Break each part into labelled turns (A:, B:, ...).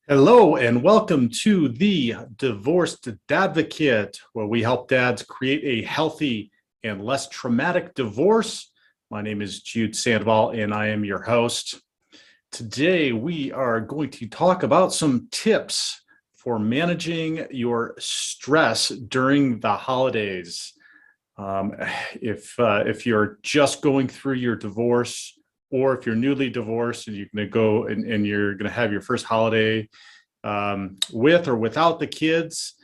A: Hello and welcome to the Divorced Dadvocate, where we help dads create a healthy and less traumatic divorce. My name is Jude Sandoval and I am your host. Today we are going to talk about some tips for managing your stress during the holidays. If you're just going through your divorce, or if you're newly divorced and you're going to go and you're going to have your first holiday with or without the kids,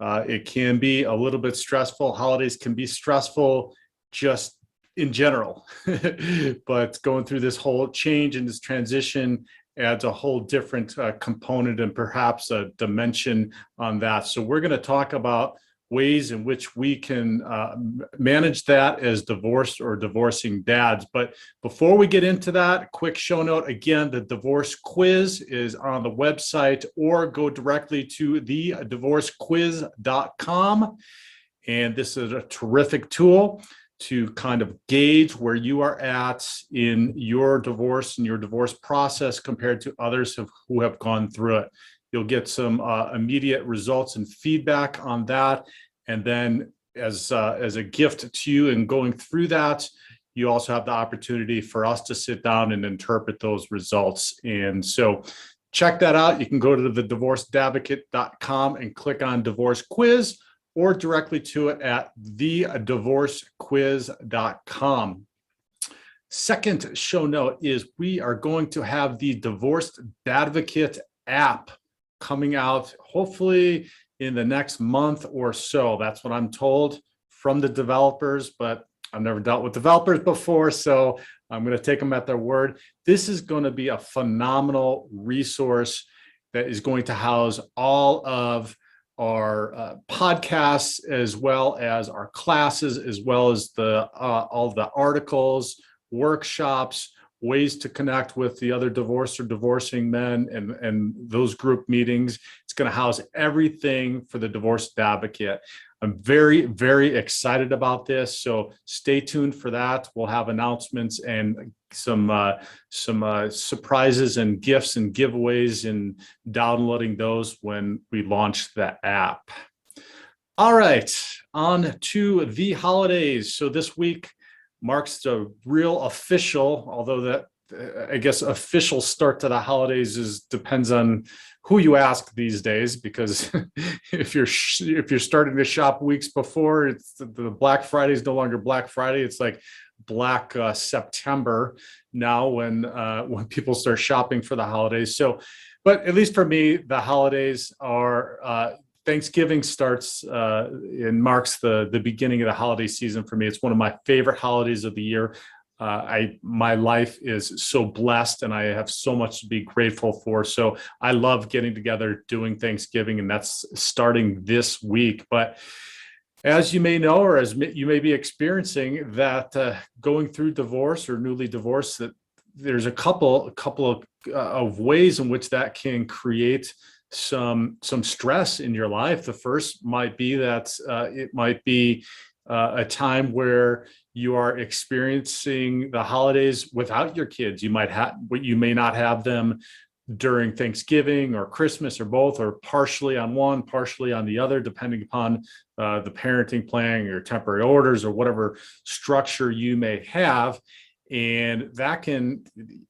A: it can be a little bit stressful. Holidays can be stressful just in general, but going through this whole change and this transition adds a whole different component and perhaps a dimension on that. So we're going to talk about ways in which we can manage that as divorced or divorcing dads. But before we get into that, quick show note. Again, the divorce quiz is on the website, or go directly to thedivorcequiz.com. And this is a terrific tool to kind of gauge where you are at in your divorce and your divorce process compared to others who have gone through it. You'll get some immediate results and feedback on that. And then as a gift to you in going through that, you also have the opportunity for us to sit down and interpret those results. And so check that out. You can go to thedivorcedadvocate.com and click on Divorce Quiz, or directly to it at thedivorcequiz.com. Second show note is we are going to have the Divorced Dadvocate app coming out hopefully in the next month or so. That's what I'm told from the developers, but I've never dealt with developers before, so I'm going to take them at their word. This is going to be a phenomenal resource that is going to house all of our podcasts, as well as our classes, as well as all the articles, workshops, ways to connect with the other divorced or divorcing men, and those group meetings. It's going to house everything for the Divorced Advocate. I'm very, very excited about this. So stay tuned for that. We'll have announcements and some surprises and gifts and giveaways and downloading those when we launch the app. All right, on to the holidays. So this week marks the real official, although that I guess official start to the holidays depends on who you ask these days, because if you're starting to shop weeks before, it's the Black Friday is no longer Black Friday. It's like Black September now when people start shopping for the holidays. So, but at least for me, the holidays are Thanksgiving starts and marks the beginning of the holiday season for me. It's one of my favorite holidays of the year. My life is so blessed and I have so much to be grateful for. So I love getting together, doing Thanksgiving, and that's starting this week. But as you may know, or as you may be experiencing, that going through divorce or newly divorced, that there's a couple of ways in which that can create some stress in your life. The first might be that it might be a time where you are experiencing the holidays without your kids. You may not have them during Thanksgiving or Christmas, or both, or partially on one, partially on the other, depending upon the parenting plan, your temporary orders, or whatever structure you may have. And that can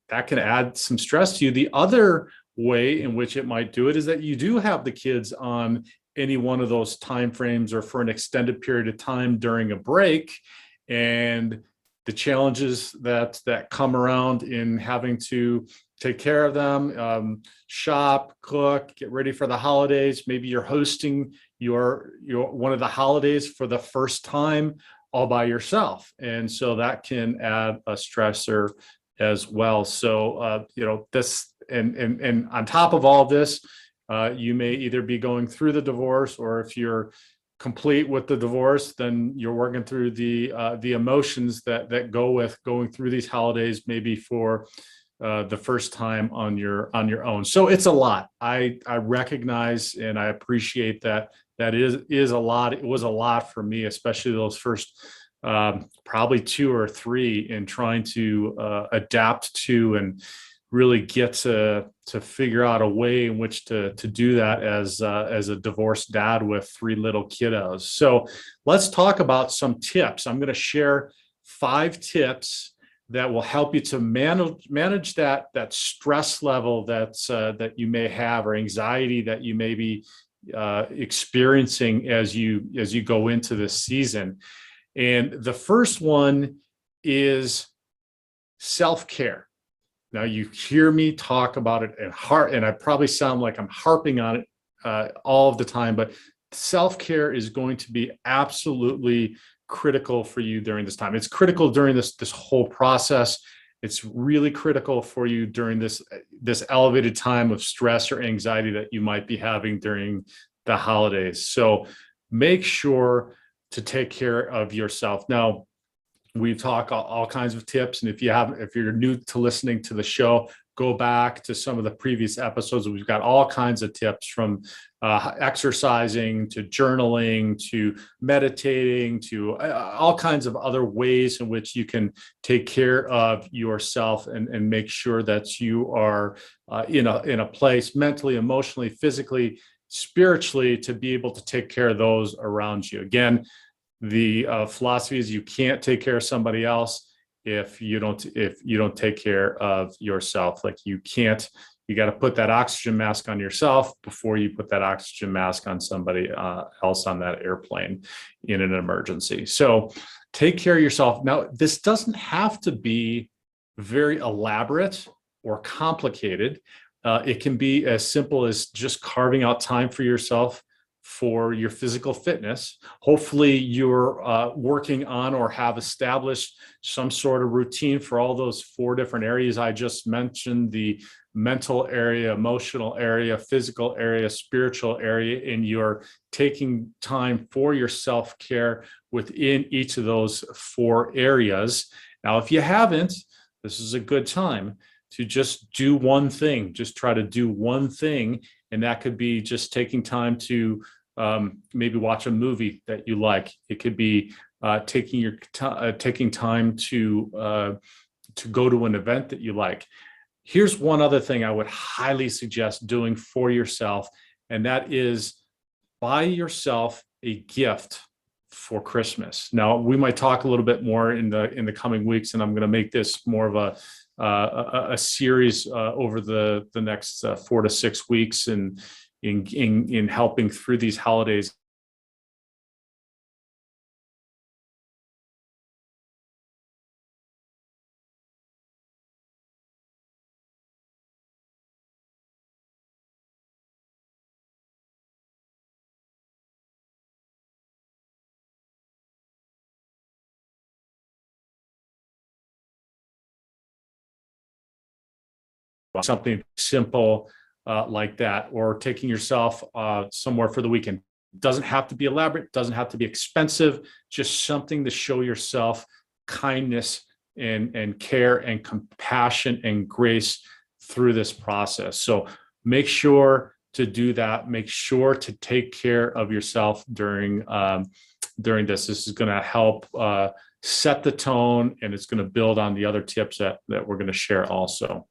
A: add some stress to you. The other way in which it might do it is that you do have the kids on any one of those time frames or for an extended period of time during a break, and the challenges that come around in having to take care of them, shop, cook, get ready for the holidays. Maybe you're hosting your one of the holidays for the first time all by yourself, and so that can add a stressor as well. So this, and on top of all of this, you may either be going through the divorce, or if you're complete with the divorce, then you're working through the emotions that go with going through these holidays, maybe for the first time on your own. So it's a lot. I recognize and I appreciate that is a lot. It was a lot for me, especially those first probably 2 or 3, in trying to adapt to and really get to to figure out a way in which to do that as a divorced dad with 3 little kiddos. So let's talk about some tips. I'm going to share 5 tips that will help you to manage that stress level that you may have, or anxiety that you may be experiencing as you go into this season. And the first one is self-care. Now, you hear me talk about it and I probably sound like I'm harping on it all of the time, but self-care is going to be absolutely critical for you during this time. It's critical during this whole process. It's really critical for you during this elevated time of stress or anxiety that you might be having during the holidays. So make sure to take care of yourself. Now, we talk all kinds of tips, and if you're new to listening to the show, go back to some of the previous episodes. We've got all kinds of tips, from exercising to journaling to meditating to all kinds of other ways in which you can take care of yourself and make sure that you are in a place mentally, emotionally, physically, spiritually, to be able to take care of those around you. Again, the philosophy is you can't take care of somebody else if you don't take care of yourself. Like, you got to put that oxygen mask on yourself before you put that oxygen mask on somebody else on that airplane in an emergency. So take care of yourself. Now, this doesn't have to be very elaborate or complicated. It can be as simple as just carving out time for yourself for your physical fitness. Hopefully you're working on or have established some sort of routine for all those 4 different areas I just mentioned: the mental area, emotional area, physical area, spiritual area, and you're taking time for your self-care within each of those 4 areas. Now, if you haven't, this is a good time to just do one thing. Just try to do one thing. And that could be just taking time to maybe watch a movie that you like. It could be taking time to go to an event that you like. Here's one other thing I would highly suggest doing for yourself, and that is buy yourself a gift for Christmas. Now, we might talk a little bit more in the coming weeks, and I'm going to make this more of a series over the next 4 to 6 weeks, and in helping through these holidays. Something simple like that, or taking yourself somewhere for the weekend. Doesn't have to be elaborate, doesn't have to be expensive, just something to show yourself kindness and care and compassion and grace through this process. So make sure to do that. Make sure to take care of yourself during this. This is going to help set the tone, and it's going to build on the other tips that we're going to share also.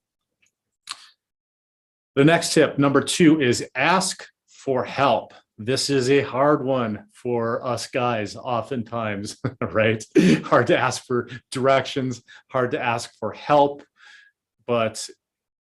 A: The next tip, number 2, is ask for help. This is a hard one for us guys, oftentimes, right? Hard to ask for directions, hard to ask for help, but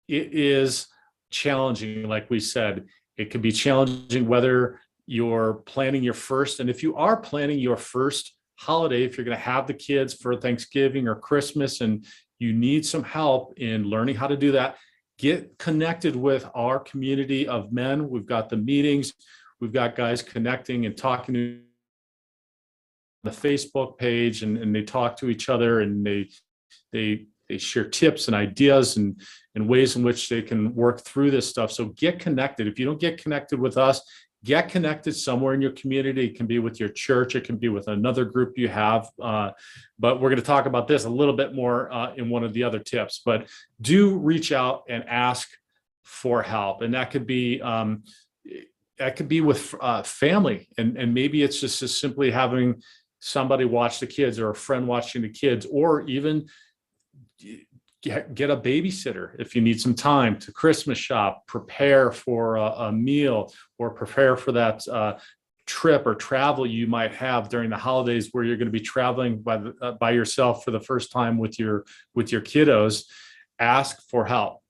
A: it is challenging. Like we said, it can be challenging whether you're planning your first, and if you are planning your first holiday, if you're going to have the kids for Thanksgiving or Christmas and you need some help in learning how to do that, get connected with our community of men. We've got the meetings. We've got guys connecting and talking to the Facebook page, and they talk to each other, and they share tips and ideas and ways in which they can work through this stuff. So get connected. If you don't get connected with us, get connected somewhere in your community. It can be with your church. It can be with another group you have. But we're going to talk about this a little bit more in one of the other tips. But do reach out and ask for help. And that could be with family. And maybe it's just simply having somebody watch the kids, or a friend watching the kids, or even get a babysitter if you need some time to Christmas shop, prepare for a meal, or prepare for that trip or travel you might have during the holidays where you're going to be traveling by yourself for the first time with your kiddos. Ask for help.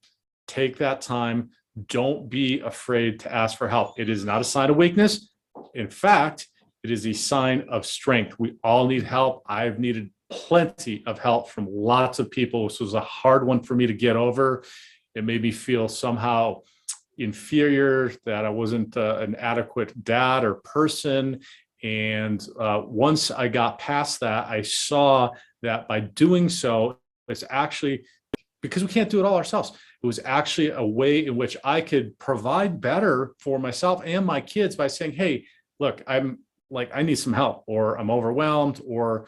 A: Take that time. Don't be afraid to ask for help. It is not a sign of weakness. In fact, it is a sign of strength. We all need help. I've needed plenty of help from lots of people. This was a hard one for me to get over. It made me feel somehow inferior, that I wasn't an adequate dad or person. And once I got past that, I saw that by doing so, it's actually, because we can't do it all ourselves, it was actually a way in which I could provide better for myself and my kids by saying, hey, look, I need some help, or I'm overwhelmed, or,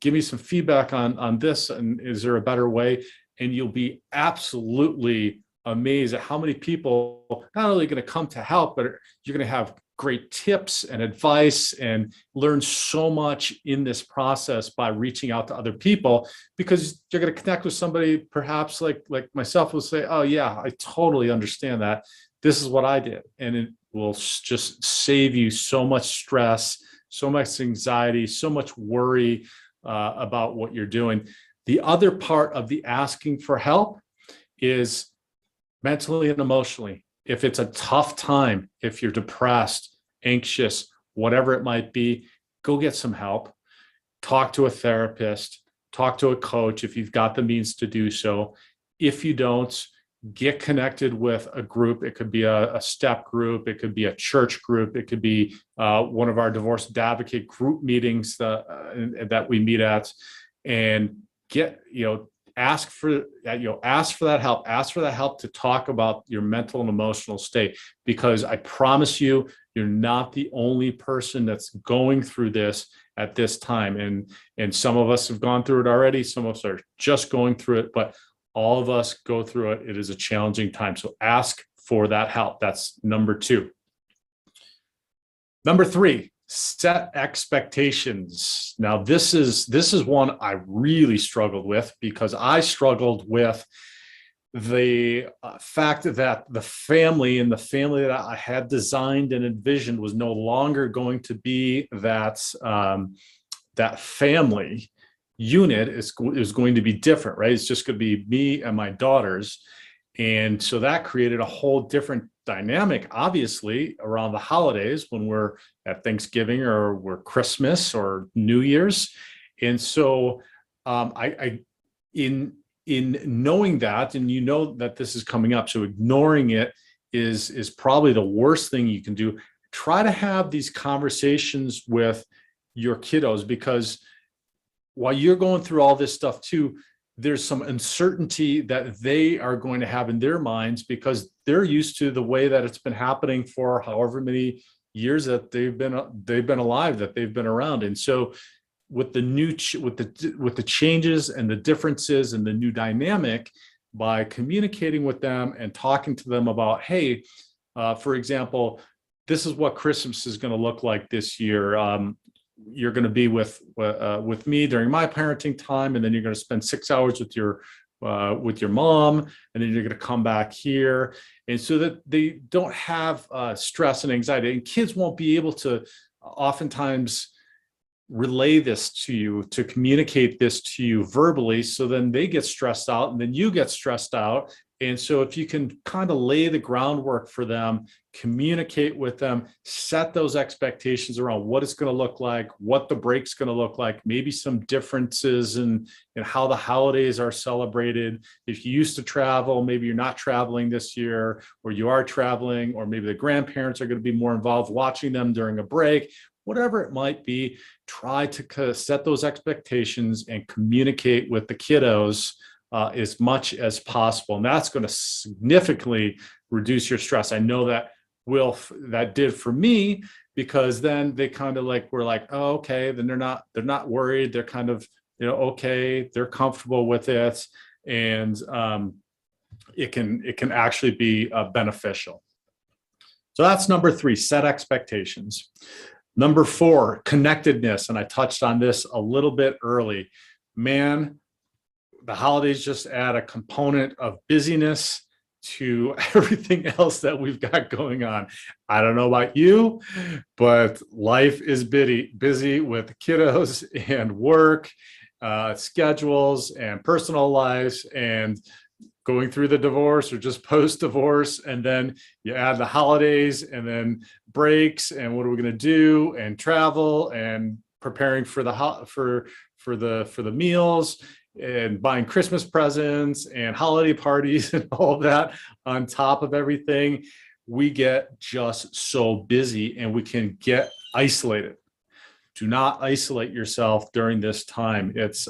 A: give me some feedback on this. And is there a better way? And you'll be absolutely amazed at how many people not only going to come to help, but you're going to have great tips and advice and learn so much in this process by reaching out to other people, because you're going to connect with somebody perhaps like myself will say, oh yeah, I totally understand that. This is what I did. And it will just save you so much stress, so much anxiety, so much worry about what you're doing. The other part of the asking for help is mentally and emotionally. If it's a tough time, if you're depressed, anxious, whatever it might be, go get some help. Talk to a therapist, talk to a coach if you've got the means to do so. If you don't, get connected with a group. It could be a step group. It could be a church group. It could be one of our divorce advocate group meetings that we meet at, and ask for that help. Ask for that help to talk about your mental and emotional state, because I promise you, you're not the only person that's going through this at this time. And some of us have gone through it already. Some of us are just going through it, but all of us go through it. It is a challenging time. So ask for that help. That's number 2. Number 3, set expectations. Now, this is one I really struggled with, because I struggled with the fact that the family that I had designed and envisioned was no longer going to be that family unit. Is going to be different, right? It's just going to be me and my daughters. And so that created a whole different dynamic, obviously, around the holidays when we're at Thanksgiving or we're Christmas or New Year's. And so in knowing that, and that this is coming up, so ignoring it is probably the worst thing you can do. Try to have these conversations with your kiddos, because while you're going through all this stuff too, there's some uncertainty that they are going to have in their minds, because they're used to the way that it's been happening for however many years that they've been alive, that they've been around. And so with the changes and the differences and the new dynamic, by communicating with them and talking to them about, hey, for example, this is what Christmas is going to look like this year. You're going to be with me during my parenting time, and then you're going to spend 6 hours with your mom, and then you're going to come back here, and so that they don't have stress and anxiety. And kids won't be able to oftentimes relay this to you, to communicate this to you verbally, so then they get stressed out, and then you get stressed out. And so if you can kind of lay the groundwork for them, communicate with them, set those expectations around what it's going to look like, what the break's going to look like, maybe some differences in how the holidays are celebrated. If you used to travel, maybe you're not traveling this year, or you are traveling, or maybe the grandparents are going to be more involved watching them during a break. Whatever it might be, try to set those expectations and communicate with the kiddos as much as possible. And that's going to significantly reduce your stress. I know that did for me, because then they kind of were like, oh, okay, then they're not worried. They're kind of, okay, they're comfortable with it. And it can actually be beneficial. So that's number 3, set expectations. Number 4, connectedness. And I touched on this a little bit early. Man, the holidays just add a component of busyness to everything else that we've got going on. I don't know about you, but life is busy with kiddos and work, schedules and personal lives, and going through the divorce or just post-divorce. And then you add the holidays and then breaks and what are we going to do, and travel and preparing for the meals and buying Christmas presents and holiday parties and all of that on top of everything. We get just so busy and we can get isolated. Do not isolate yourself during this time. It's,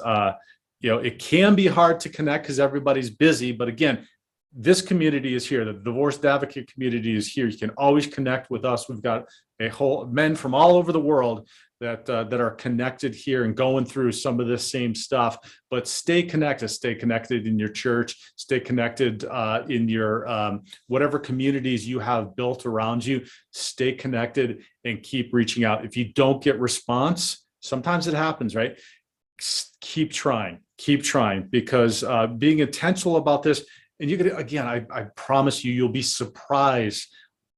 A: it can be hard to connect because everybody's busy. But again, this community is here. The divorced advocate community is here. You can always connect with us. We've got a whole men from all over the world that are connected here and going through some of this same stuff. But stay connected in your church, stay connected in your whatever communities you have built around you. Stay connected and keep reaching out. If you don't get response, sometimes it happens, right? Keep trying, because being intentional about this, and you're gonna, again, I promise you, you'll be surprised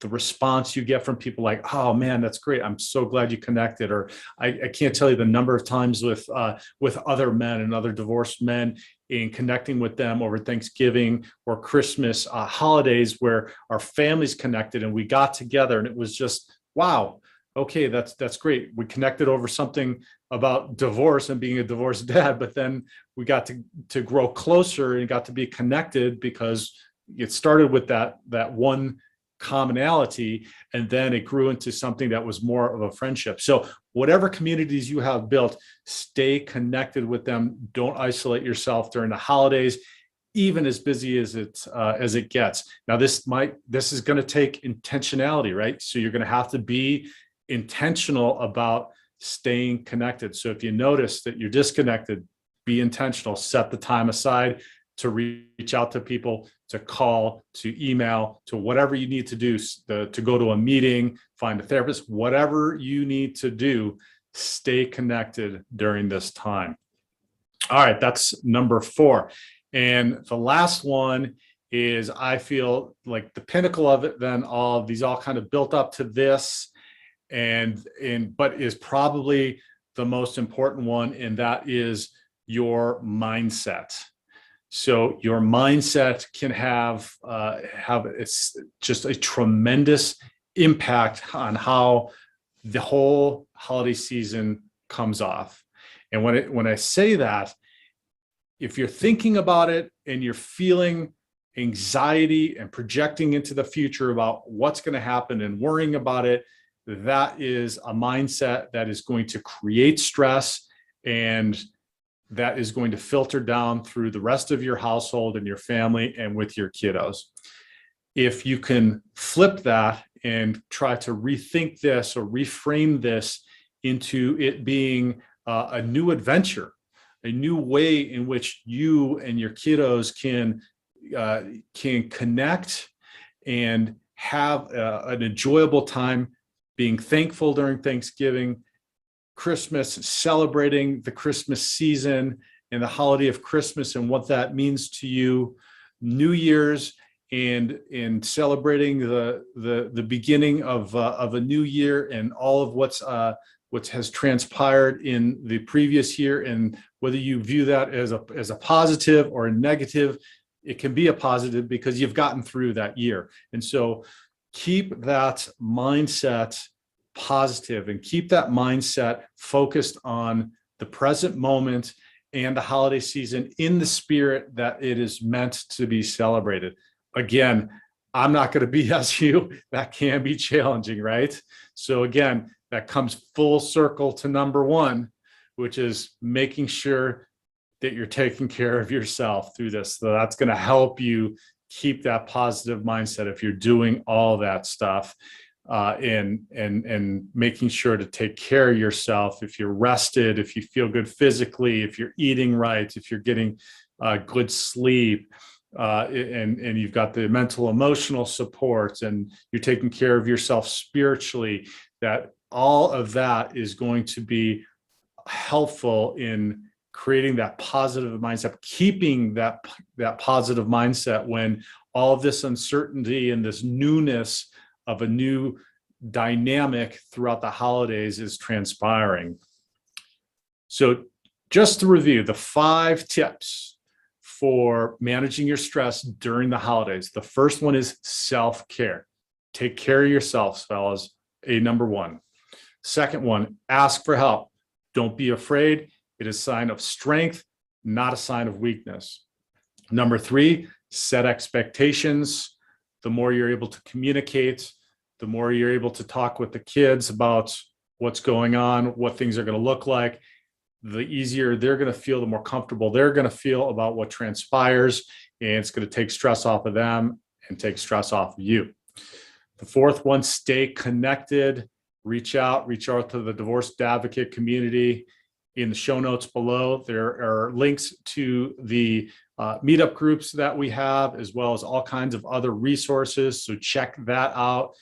A: the response you get from people like, oh man, that's great. I'm so glad you connected. Or I can't tell you the number of times with other men and other divorced men in connecting with them over Thanksgiving or Christmas holidays where our families connected and we got together and it was just, wow, okay, that's great. We connected over something about divorce and being a divorced dad, but then we got to grow closer and got to be connected because it started with that one commonality, and then it grew into something that was more of a friendship. So whatever communities you have built, stay connected with them. Don't isolate yourself during the holidays, even as busy as it gets. Now this is going to take intentionality, right? So you're going to have to be intentional about staying connected. So if you notice that you're disconnected, be intentional, set the time aside to reach out to people, to call, to email, to whatever you need to do, to go to a meeting, find a therapist, whatever you need to do, stay connected during this time. All right, that's number 4. And the last one is, I feel like the pinnacle of it, then all these all kind of built up to this, but is probably the most important one, and that is your mindset. So your mindset can have it's just a tremendous impact on how the whole holiday season comes off. And when I say that, if you're thinking about it and you're feeling anxiety and projecting into the future about what's going to happen and worrying about it, that is a mindset that is going to create stress, and that is going to filter down through the rest of your household and your family and with your kiddos. If you can flip that and try to rethink this or reframe this into it being a new adventure, a new way in which you and your kiddos can connect and have an enjoyable time, being thankful during Thanksgiving, Christmas, celebrating the Christmas season and the holiday of Christmas and what that means to you, New Year's, and celebrating the beginning of a new year and all of what has transpired in the previous year, and whether you view that as a positive or a negative, it can be a positive because you've gotten through that year. And so keep that mindset positive and keep that mindset focused on the present moment and the holiday season in the spirit that it is meant to be celebrated. Again, I'm not going to BS you. That can be challenging, right? So again, that comes full circle to number 1, which is making sure that you're taking care of yourself through this. So that's going to help you keep that positive mindset if you're doing all that stuff. And making sure to take care of yourself. If you're rested, if you feel good physically, if you're eating right, if you're getting good sleep, and you've got the mental, emotional support, and you're taking care of yourself spiritually, that all of that is going to be helpful in creating that positive mindset, keeping that positive mindset when all of this uncertainty and this newness of a new dynamic throughout the holidays is transpiring. So just to review the 5 tips for managing your stress during the holidays. The first one is self-care. Take care of yourselves, fellas. Number 1. Second one, ask for help. Don't be afraid. It is a sign of strength, not a sign of weakness. Number 3, set expectations. The more you're able to communicate, the more you're able to talk with the kids about what's going on, what things are going to look like, the easier they're going to feel, the more comfortable they're going to feel about what transpires, and it's going to take stress off of them and take stress off of you. The fourth one, stay connected. Reach out to the divorce advocate community. In the show notes below, there are links to the meetup groups that we have, as well as all kinds of other resources. So check that out.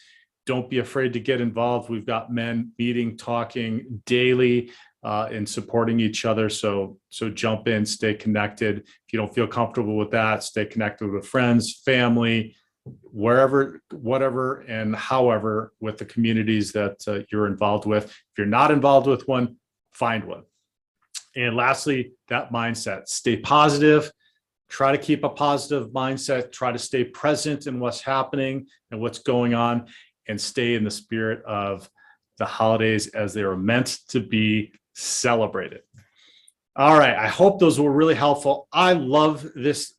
A: Don't be afraid to get involved. We've got men meeting, talking daily, and supporting each other. So jump in, stay connected. If you don't feel comfortable with that, stay connected with friends, family, wherever, whatever, and however with the communities that you're involved with. If you're not involved with one, find one. And lastly, that mindset. Stay positive. Try to keep a positive mindset. Try to stay present in what's happening and what's going on, and stay in the spirit of the holidays as they were meant to be celebrated. All right. I hope those were really helpful. I love this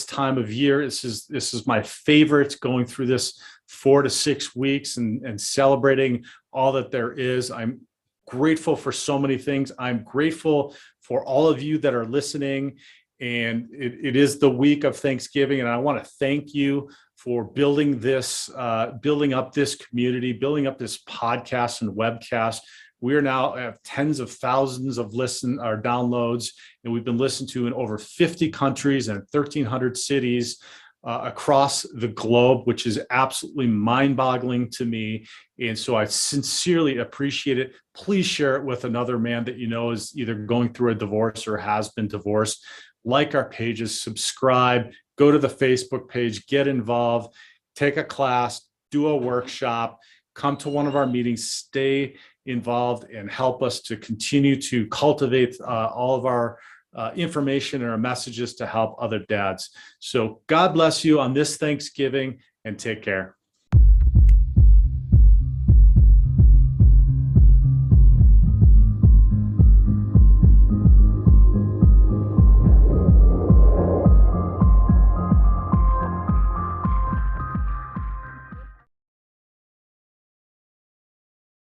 A: time of year. This is my favorite, going through this 4 to 6 weeks and celebrating all that there is. I'm grateful for so many things. I'm grateful for all of you that are listening. And it is the week of Thanksgiving. And I want to thank you for building up this community, building up this podcast and webcast. We are now have tens of thousands of downloads, and we've been listened to in over 50 countries and 1,300 cities across the globe, which is absolutely mind-boggling to me. And so I sincerely appreciate it. Please share it with another man that you know is either going through a divorce or has been divorced. Like our pages, subscribe, go to the Facebook page, get involved, take a class, do a workshop, come to one of our meetings, stay involved, and help us to continue to cultivate all of our information and our messages to help other dads. So God bless you on this Thanksgiving, and take care.